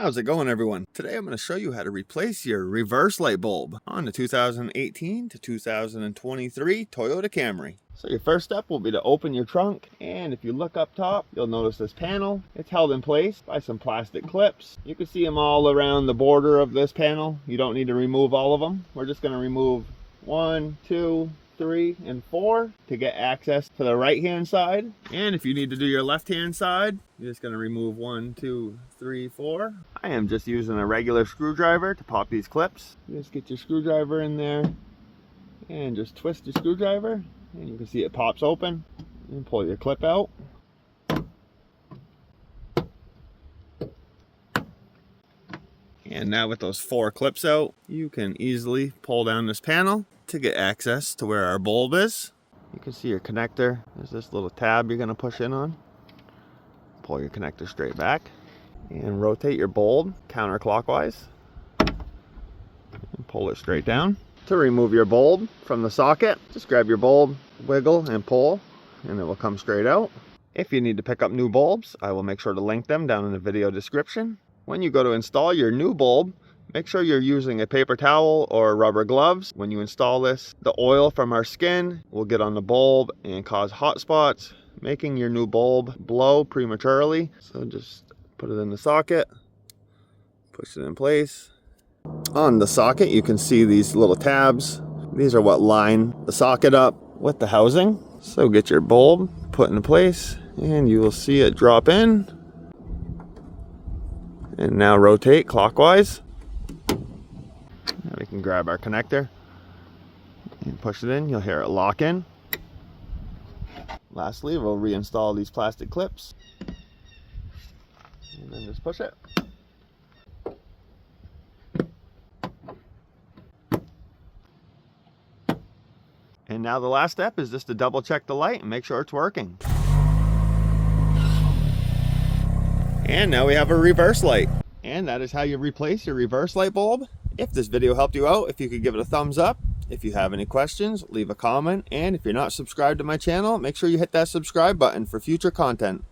How's it going, everyone? Today I'm going to show you how to replace your reverse light bulb on the 2018 to 2023 Toyota Camry. So your first step will be to open your trunk, and if you look up top, you'll notice this panel. It's held in place by some plastic clips. You can see them all around the border of this panel. You don't need to remove all of them. We're just going to remove 1, 2, 3, and 4 to get access to the right hand side. And if you need to do your left hand side, you're just going to remove 1, 2, 3, 4. I am just using a regular screwdriver to pop these clips. You just get your screwdriver in there and just twist your screwdriver, and you can see it pops open. And pull your clip out. And now with those 4 clips out, you can easily pull down this panel to get access to where our bulb is. You can see your connector. There's this little tab you're going to push in on. Pull your connector straight back and rotate your bulb counterclockwise and pull it straight down. To remove your bulb from the socket, just grab your bulb, wiggle and pull, and it will come straight out. If you need to pick up new bulbs, I will make sure to link them down in the video description. When you go to install your new bulb, make sure you're using a paper towel or rubber gloves. When you install this, the oil from our skin will get on the bulb and cause hot spots, making your new bulb blow prematurely. So just put it in the socket, push it in place. On the socket, you can see these little tabs. These are what line the socket up with the housing. So get your bulb put in place and you will see it drop in. And now rotate clockwise. Now we can grab our connector and push it in. You'll hear it lock in. Lastly, we'll reinstall these plastic clips. And then just push it. And now the last step is just to double check the light and make sure it's working. And now we have a reverse light. And that is how you replace your reverse light bulb. If this video helped you out, if you could give it a thumbs up. If you have any questions, leave a comment. And if you're not subscribed to my channel, make sure you hit that subscribe button for future content.